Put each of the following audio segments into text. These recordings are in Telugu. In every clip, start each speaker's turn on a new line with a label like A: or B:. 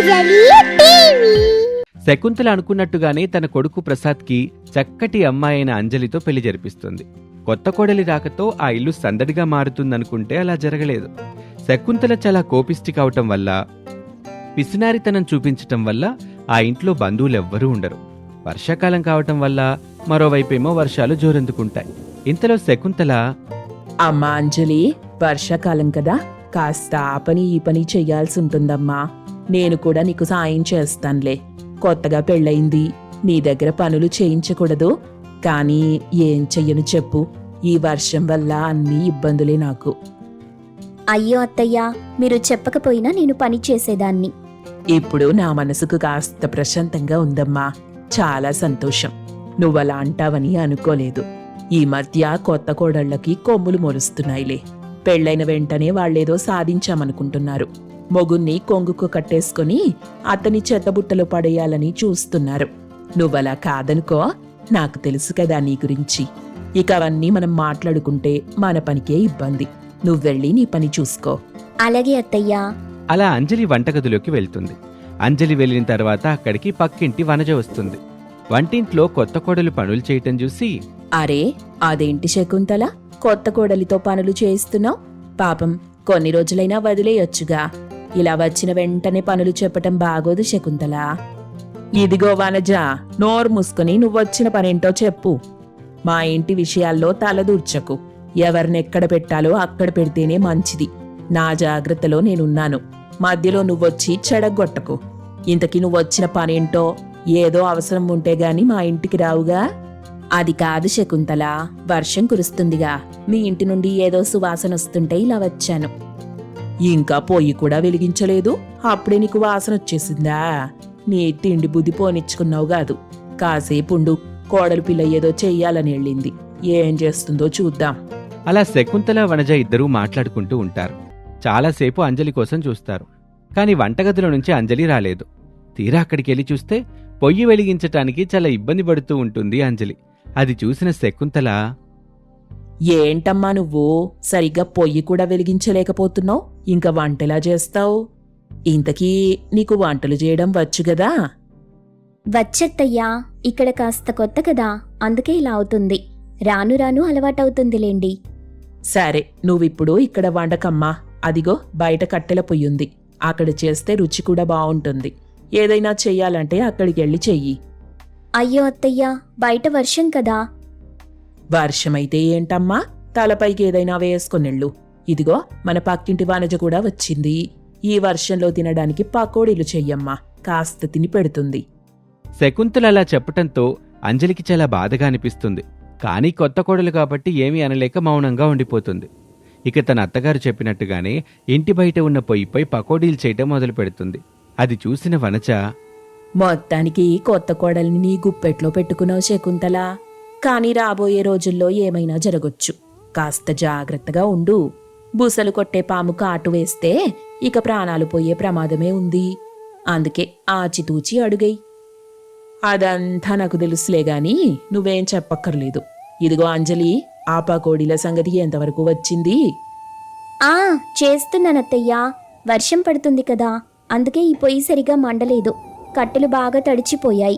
A: అంజలి టీవీ.
B: శకుంతల అనుకున్నట్టుగానే తన కొడుకు ప్రసాద్కి చక్కటి అమ్మాయి అయిన అంజలితో పెళ్లి జరిపిస్తుంది. కొత్త కోడలి రాకతో ఆ ఇల్లు సందడిగా మారుతుందనుకుంటే అలా జరగలేదు. శకుంతల చాలా కోపిష్టి కావటం వల్ల, పిసినారితనం చూపించటం వల్ల ఆ ఇంట్లో బంధువులెవ్వరూ ఉండరు. వర్షాకాలం కావటం వల్ల మరోవైపేమో వర్షాలు జోరెందుకుంటాయి. ఇంతలో శకుంతల,
C: అమ్మా అంజలి, వర్షాకాలం కదా, కాస్త ఆ పని ఈ పని చెయ్యాల్సి ఉంటుందమ్మా. నేను కూడా నీకు సాయం చేస్తానులే. కొత్తగా పెళ్ళయింది, నీ దగ్గర పనులు చేయించకూడదు. కానీ ఏం చెయ్యను చెప్పు, ఈ వర్షం వల్ల అన్ని ఇబ్బందులే నాకు.
A: అయ్యో అత్తయ్య, మీరు చెప్పకపోయినా నేను పని చేసేదాన్ని.
C: ఇప్పుడు నా మనసుకు కాస్త ప్రశాంతంగా ఉందమ్మా. చాలా సంతోషం. నువ్వలా అంటావని అనుకోలేదు. ఈ మధ్య కొత్త కోడళ్లకి కొమ్ములు మొలుస్తున్నాయిలే. పెళ్ళైన వెంటనే వాళ్ళేదో సాధించామనుకుంటున్నారు. మొగుణ్ణి కొంగుకు కట్టేసుకుని అతని చెత్తబుట్టలో పడేయాలని చూస్తున్నారు. నువ్వలా కాదనుకో, నాకు తెలుసు కదా నీ గురించి. ఇక అవన్నీ మనం మాట్లాడుకుంటే మన పనికే ఇబ్బంది. నువ్వెళ్ళి నీ పని చూసుకో.
A: అలాగే అత్తయ్య.
B: అలా అంజలి వంటగదిలోకి వెళ్తుంది. అంజలి వెళ్ళిన తర్వాత అక్కడికి పక్కింటి వనజ వస్తుంది. వంటింట్లో కొత్త కోడలు పనులు చేయటం చూసి,
C: అరే, అదేంటి శకుంతల, కొత్త కోడలితో పనులు చేయిస్తున్నావు? పాపం, కొన్ని రోజులైనా వదిలేయొచ్చుగా. ఇలా వచ్చిన వెంటనే పనులు చెప్పటం బాగోదు శకుంతల. ఇదిగో వనజ, నోరు మూసుకుని నువ్వొచ్చిన పనేంటో చెప్పు. మా ఇంటి విషయాల్లో తలదూర్చకు. ఎవరినెక్కడ పెట్టాలో అక్కడ పెడితేనే మంచిది. నా జాగ్రత్తలో నేనున్నాను. మధ్యలో నువ్వొచ్చి చెడగొట్టకు. ఇంతకీ నువ్వొచ్చిన పనేంటో, ఏదో అవసరం ఉంటే గాని మా ఇంటికి రావుగా. అది కాదు శకుంతల, వర్షం కురుస్తుందిగా, మీ ఇంటి నుండి ఏదో సువాసన వస్తుంటే ఇలా వచ్చాను. ఇంకా పొయ్యి కూడా వెలిగించలేదు, అప్పుడే నీకు వాసన వచ్చేసిందా? నీ తిండి బుద్ధి పోనిచ్చుకున్నావు కాదు. కాసేపుండు, కోడలు పిల్ల ఏదో చెయ్యాలని వెళ్ళింది. ఏం చేస్తుందో చూద్దాం.
B: అలా శకుంతల వనజ ఇద్దరూ మాట్లాడుకుంటూ ఉంటారు. చాలాసేపు అంజలి కోసం చూస్తారు. కాని వంటగదిలో నుంచి అంజలి రాలేదు. తీరా అక్కడికెళ్ళి చూస్తే పొయ్యి వెలిగించటానికి చాలా ఇబ్బంది పడుతూ ఉంటుంది అంజలి. అది చూసిన శకుంతల,
C: ఏంటమ్మా నువ్వు సరిగ్గా పొయ్యి కూడా వెలిగించలేకపోతున్నావు, ఇంకా వంటెలా చేస్తావు? ఇంతకీ నీకు వంటలు చేయడం వచ్చు గదా?
A: వచ్చత్తయ్యా, ఇక్కడ కాస్త కొత్త కదా, అందుకే ఇలా అవుతుంది. రాను రాను అలవాటవుతుందిలేండి.
C: సరే, నువ్విప్పుడు ఇక్కడ వండకమ్మా. అదిగో బయట కట్టెల పొయ్యుంది, అక్కడ చేస్తే రుచి కూడా బావుంటుంది. ఏదైనా చెయ్యాలంటే అక్కడికెళ్ళి చెయ్యి.
A: అయ్యో అత్తయ్యా, బయట వర్షం కదా.
C: వర్షమైతే ఏంటమ్మా, తలపైకి ఏదైనా వేసుకొనెళ్ళు. ఇదిగో మన పక్కింటి వానజ కూడా వచ్చింది. ఈ వర్షంలో తినడానికి పకోడీలు చెయ్యమ్మా, కాస్త తిని పెడుతుంది.
B: శకుంతల అలా చెప్పటంతో అంజలికి చాలా బాధగా అనిపిస్తుంది. కానీ కొత్త కోడలు కాబట్టి ఏమీ అనలేక మౌనంగా ఉండిపోతుంది. ఇక తన అత్తగారు చెప్పినట్టుగానే ఇంటి బయట ఉన్న పొయ్యిపై పకోడీలు చేయటం మొదలు పెడుతుంది. అది చూసిన వనజ,
C: మొత్తానికి కొత్త కోడల్ని నీ గుప్పెట్లో పెట్టుకున్నావు శకుంతల. కాని రాబోయే రోజుల్లో ఏమైనా జరగొచ్చు. కాస్త జాగ్రత్తగా ఉండు. బుసలు కొట్టే పాము కాటు వేస్తే ఇక ప్రాణాలు పోయే ప్రమాదమే ఉంది. అందుకే ఆచితూచి అడుగై. అదంతా నాకు తెలుసులే గాని నువ్వేం చెప్పక్కర్లేదు. ఇదిగో అంజలి, ఆ పకోడీల సంగతి ఎంతవరకు వచ్చింది?
A: ఆ చేస్తున్నానత్తయ్యా. వర్షం పడుతుంది కదా, అందుకే ఈ పొయ్యి సరిగా మండలేదు. కట్టెలు బాగా తడిచిపోయాయి.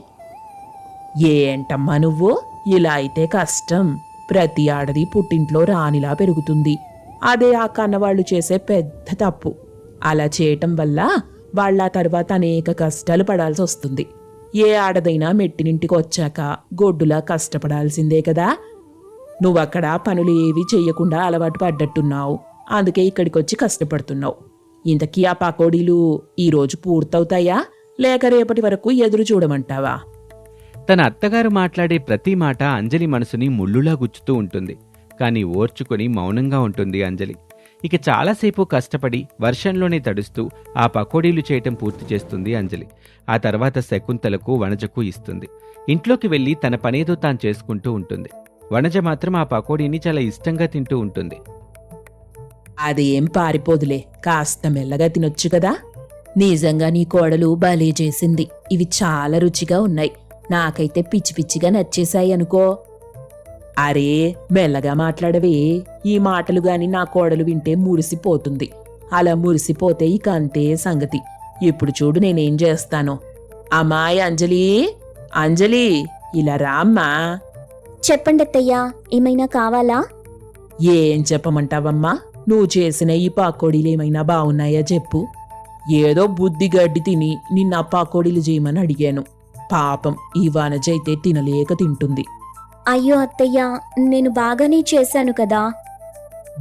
C: ఏంటమ్మా నువ్వు, ఇలా అయితే కష్టం. ప్రతి ఆడది పుట్టింట్లో రాణిలా పెరుగుతుంది. అదే ఆ కన్నవాళ్లు చేసే పెద్ద తప్పు. అలా చేయటం వల్ల వాళ్ళ తర్వాత అనేక కష్టాలు పడాల్సి వస్తుంది. ఏ ఆడదైనా మెట్టినింటికి వచ్చాక గొడ్డులా కష్టపడాల్సిందే కదా. నువ్వక్కడ పనులు ఏవి చెయ్యకుండా అలవాటు పడ్డట్టున్నావు, అందుకే ఇక్కడికొచ్చి కష్టపడుతున్నావు. ఇంతకీ ఆ పకోడీలు ఈరోజు పూర్తవుతాయా, లేక రేపటి వరకు ఎదురు చూడమంటావా?
B: తన అత్తగారు మాట్లాడే ప్రతి మాట అంజలి మనసుని ముళ్ళులా గుచ్చుతూ ఉంటుంది. కాని ఓర్చుకొని మౌనంగా ఉంటుంది అంజలి. ఇక చాలాసేపు కష్టపడి వర్షంలోనే తడుస్తూ ఆ పకోడీలు చేయటం పూర్తి చేస్తుంది అంజలి. ఆ తర్వాత శకుంతలకు వనజకు ఇస్తుంది. ఇంట్లోకి వెళ్లి తన పనేదో తాను చేసుకుంటూ ఉంటుంది. వనజ మాత్రం ఆ పకోడీని చాలా ఇష్టంగా తింటూ ఉంటుంది.
C: అదేం పారిపోదులే, కాస్త మెల్లగా తినొచ్చు కదా. నిజంగా నీ కోడలు భలే చేసింది. ఇవి చాలా రుచిగా ఉన్నాయి. నాకైతే పిచ్చి పిచ్చిగా నచ్చేశాయి అనుకో. అరే, మెల్లగా మాట్లాడవే. ఈ మాటలు గాని నా కోడలు వింటే మురిసిపోతుంది. అలా మురిసిపోతే ఇక అంతే సంగతి. ఇప్పుడు చూడు నేనేం చేస్తాను. అమ్మాయి అంజలి, అంజలి, ఇలా రామ్మా.
A: చెప్పండి అత్తయ్యా, ఏమైనా కావాలా?
C: ఏం చెప్పమంటావమ్మా? నువ్వు చేసిన ఈ పాకోడీలు ఏమైనా బాగున్నాయా చెప్పు. ఏదో బుద్ధి గడ్డి తిని నిన్న పాకోడీలు చేయమని అడిగాను. పాపం ఈ వానజ అయితే తినలేక తింటుంది.
A: అయ్యో అత్తయ్యా, నేను బాగానే చేశాను కదా.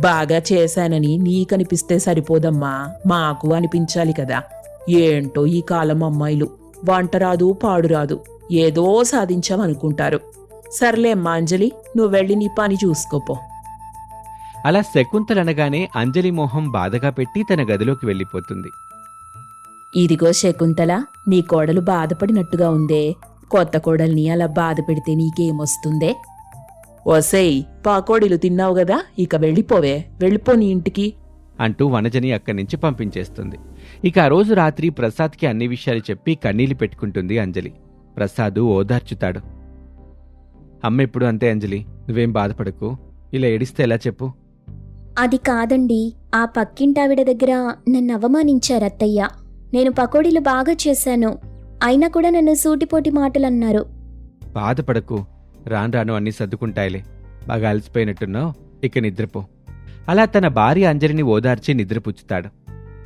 C: బాగా చేశానని నీకనిపిస్తే సరిపోదమ్మా, మాకు అనిపించాలి కదా. ఏంటో ఈ కాలం అమ్మాయిలు వంట రాదు పాడు రాదు, ఏదో సాధించామనుకుంటారు. సర్లే అమ్మా అంజలి, నువ్వు వెళ్ళి నీ పని చూసుకోపో.
B: అలా శకుంతలనగానే అంజలి మొహం బాధగా పెట్టి తన గదిలోకి వెళ్ళిపోతుంది.
C: ఇదిగో శకుంతల, నీ కోడలు బాధపడినట్టుగా ఉందే. కొత్త కోడల్ని అలా బాధ పెడితే నీకేమొస్తుందే? ఒసేయ్, పాకోడీలు తిన్నావు గదా, ఇక వెళ్ళిపో నీ ఇంటికి
B: అంటూ వనజని అక్కడి నుంచి పంపించేస్తుంది. ఇక ఆ రోజు రాత్రి ప్రసాద్కి అన్ని విషయాలు చెప్పి కన్నీళ్లు పెట్టుకుంటుంది అంజలి. ప్రసాదు ఓదార్చుతాడు. అమ్మ ఎప్పుడు అంతే అంజలి, నువ్వేం బాధపడకు. ఇలా ఏడిస్తే ఎలా చెప్పు?
A: అది కాదండి, ఆ పక్కింటావిడ దగ్గర నన్ను అవమానించారు అత్తయ్య. నేను పకోడీలు బాగా చేశాను, అయినా కూడా నన్ను సూటిపోటి మాటలన్నారు.
B: బాధపడకు, రాను రాను అన్నీ సర్దుకుంటాయిలే. బాగా అలసిపోయినట్టున్నావు, ఇక నిద్రపో. అలా తన భార్య అంజలిని ఓదార్చి నిద్రపుచ్చుతాడు.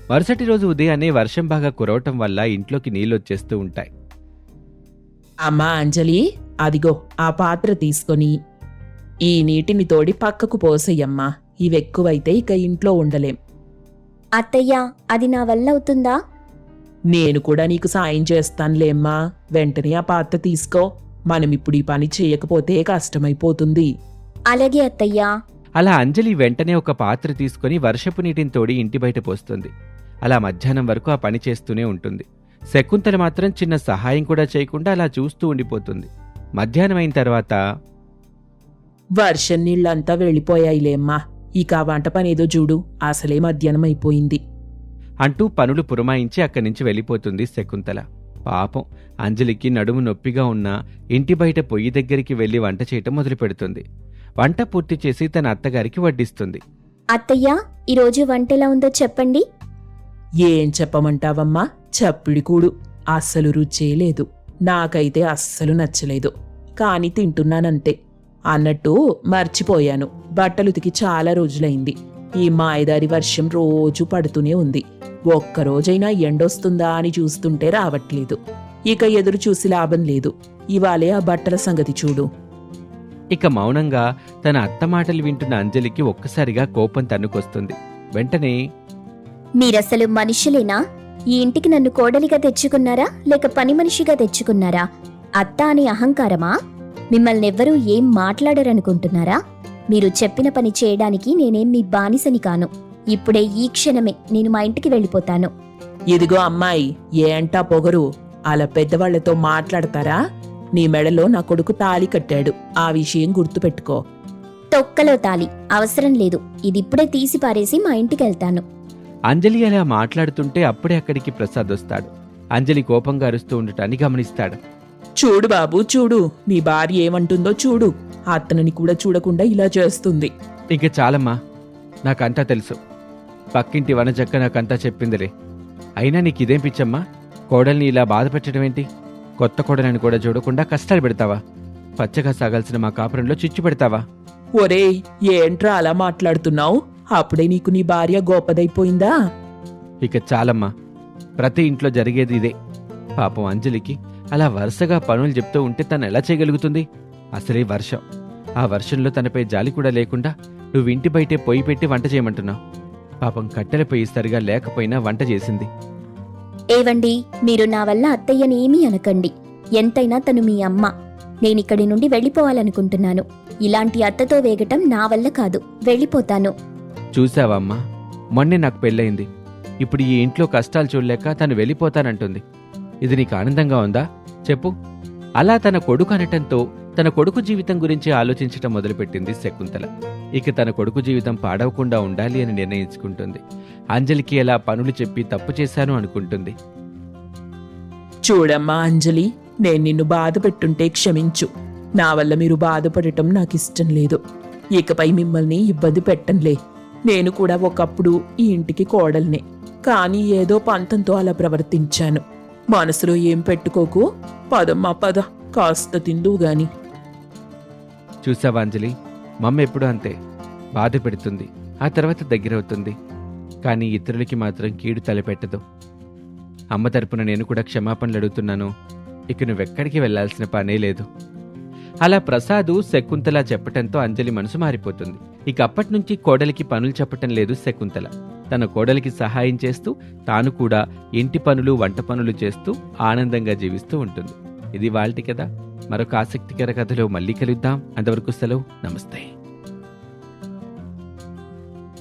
B: మరుసటి రోజు ఉదయాన్నే వర్షం బాగా కురవటం వల్ల ఇంట్లోకి నీళ్ళొచ్చేస్తూ ఉంటాయి.
C: అమ్మా అంజలి, అదిగో ఆ పాత్ర తీసుకొని ఈ నీటిని తోడి పక్కకు పోసేయమ్మా. ఇవెక్కువైతే ఇక ఇంట్లో ఉండలేం.
A: అత్తయ్య, అది నా వల్ల అవుతుందా?
C: నేను కూడా నీకు సాయం చేస్తానులేమ్మా. వెంటనే ఆ పాత్ర తీసుకో. మనమిప్పుడు ఈ పని చేయకపోతే కష్టమైపోతుంది.
A: అలాగే అత్తయ్యా.
B: అలా అంజలి వెంటనే ఒక పాత్ర తీసుకుని వర్షపు నీటిని తోడి ఇంటి బయట పోస్తుంది. అలా మధ్యాహ్నం వరకు ఆ పని చేస్తూనే ఉంటుంది. శకుంతల మాత్రం చిన్న సహాయం కూడా చేయకుండా అలా చూస్తూ ఉండిపోతుంది. మధ్యాహ్నం అయిన తర్వాత,
C: వర్షం నీళ్ళంతా వెళ్ళిపోయాయిలేమ్మా. ఇక ఆ వంట పనేదో చూడు, అసలే మధ్యాహ్నం అయిపోయింది
B: అంటూ పనులు పురమాయించి అక్కడి నుంచి వెళ్ళిపోతుంది శకుంతల. పాపం అంజలికి నడుము నొప్పిగా ఉన్నా ఇంటి బయట పొయ్యి దగ్గరికి వెళ్లి వంట చేయటం మొదలు పెడుతుంది. వంట పూర్తి చేసి తన అత్తగారికి వడ్డిస్తుంది.
A: అత్తయ్య, ఈరోజు వంట ఎలా ఉందో చెప్పండి.
C: ఏం చెప్పమంటావమ్మా? చప్పిడికూడు, అస్సలు రుచే లేదు. నాకైతే అస్సలు నచ్చలేదు, కాని తింటున్నానంతే. అన్నట్టు మర్చిపోయాను, బట్టలుతికి చాలా రోజులైంది. ఈ మాయదారి వర్షం రోజు పడుతూనే ఉంది. ఒక్కరోజైనా ఎండొస్తుందా అని చూస్తుంటే రావట్లేదు. ఇక ఎదురు చూసి లాభం లేదు. ఇవాళే ఆ బట్టల సంగతి చూడు.
B: ఇక మౌనంగా తన అత్త మాటలు వింటున్న అంజలికి ఒక్కసారిగా కోపం తన్నుకొస్తుంది. వెంటనే,
A: మీరసలు మనుషులేనా? ఈ ఇంటికి నన్ను కోడలిగా తెచ్చుకున్నారా లేక పని మనిషిగా తెచ్చుకున్నారా? అత్త అని అహంకారమా? మిమ్మల్నెవ్వరూ ఏం మాట్లాడరనుకుంటున్నారా? మీరు చెప్పిన పని చేయడానికి నేనేం మీ బానిసని కాను. ఇప్పుడే ఈ క్షణమే నేను మా ఇంటికి వెళ్ళిపోతాను.
C: ఇదిగో అమ్మాయి, ఏంటా పొగరు? అలా పెద్దవాళ్లతో మాట్లాడతారా? నీ మెడలో నా కొడుకు తాళి కట్టాడు, ఆ విషయం గుర్తుపెట్టుకో.
A: తొక్కలో తాలి అవసరం లేదు. ఇదిప్పుడే తీసి పారేసి మా ఇంటికి వెళ్తాను.
B: అంజలి అలా మాట్లాడుతుంటే అప్పుడే అక్కడికి ప్రసాద్ వస్తాడు. అంజలి కోపంగా అరుస్తూ ఉండటాన్ని గమనిస్తాడు.
C: చూడు బాబు చూడు, నీ భార్య ఏమంటుందో చూడు. అతనిని కూడా చూడకుండా ఇలా చేస్తుంది.
B: ఇక చాలమ్మా, నాకంతా తెలుసు. పక్కింటి వనజక్క నాకంతా చెప్పిందిలే. అయినా నీకిదేం పిచ్చమ్మా? కోడల్ని ఇలా బాధ పెట్టడం ఏంటి? కొత్త కోడలని కూడా చూడకుండా కష్టాలు పెడతావా? పచ్చగా సాగాల్సిన మా కాపురంలో చిచ్చు పెడతావా?
C: ఒరేయ్, ఏంట్రా అలా మాట్లాడుతున్నావు? అప్పుడే నీకు నీ భార్య గొప్పదైపోయిందా?
B: ఇక చాలమ్మా, ప్రతి ఇంట్లో జరిగేది ఇదే. పాపం అంజలికి అలా వరుసగా పనులు చెప్తూ ఉంటే తను ఎలా చేయగలుగుతుంది? అసలే వర్షం, ఆ వర్షంలో తనపై జాలి కూడా లేకుండా నువ్వు ఇంటి బయటే పొయ్యి పెట్టి వంట చేయమంటున్నావు. పాపం కట్టెల పొయ్యి సరిగా లేకపోయినా వంట చేసింది.
A: ఏవండి, మీరు నా వల్ల అత్తయ్యని ఏమీ అనకండి. ఎంతైనా తను మీ అమ్మ. నేనిక్కడి నుండి వెళ్ళిపోవాలనుకుంటున్నాను. ఇలాంటి అత్తతో వేగటం నా వల్ల కాదు. వెళ్ళిపోతాను.
B: చూసావా అమ్మా, మొన్నే నాకు పెళ్ళయింది. ఇప్పుడు ఈ ఇంట్లో కష్టాలు చూడలేక తను వెళ్ళిపోతానంటుంది. ఇది నీకు ఆనందంగా ఉందా చెప్పు? అలా తన కొడుకు అనటంతో తన కొడుకు జీవితం గురించి ఆలోచించటం మొదలుపెట్టింది శకుంతల. ఇక తన కొడుకు జీవితం పాడవకుండా ఉండాలి అని నిర్ణయించుకుంటుంది. అంజలికి ఎలా పనులు చెప్పి తప్పు చేశాను అనుకుంటుంది.
C: చూడమ్మా అంజలి, నేను నిన్ను బాధ పెట్టుంటే క్షమించు. నా వల్ల మీరు బాధపడటం నాకిష్టం లేదు. ఇకపై మిమ్మల్ని ఇబ్బంది పెట్టంలే. నేను కూడా ఒకప్పుడు ఈ ఇంటికి కోడల్నే. కానీ ఏదో పంతంతో అలా ప్రవర్తించాను. మనసులో ఏం పెట్టుకోకు. పదమ్మా పద, కాస్త తిందువు గాని.
B: చూసావా అంజలి, మమ్మ ఎప్పుడూ అంతే. బాధ పెడుతుంది, ఆ తర్వాత దగ్గరవుతుంది, కానీ ఇతరులకి మాత్రం కీడు తలపెట్టదు. అమ్మ తరపున నేను కూడా క్షమాపణలు అడుగుతున్నాను. ఇక నువ్వెక్కడికి వెళ్లాల్సిన పనే లేదు. అలా ప్రసాదు శకుంతల చెప్పటంతో అంజలి మనసు మారిపోతుంది. ఇక అప్పట్నుంచి కోడలికి పనులు చెప్పటం లేదు శకుంతల. తన కోడలికి సహాయం చేస్తూ తాను కూడా ఇంటి పనులు వంట పనులు చేస్తూ ఆనందంగా జీవిస్తూ ఉంటుంది. ఇది వాళ్ళటి కథ. మరొక ఆసక్తికర కథలో మళ్ళీ కలుద్దాం. అంతవరకు సెలవు. నమస్తే.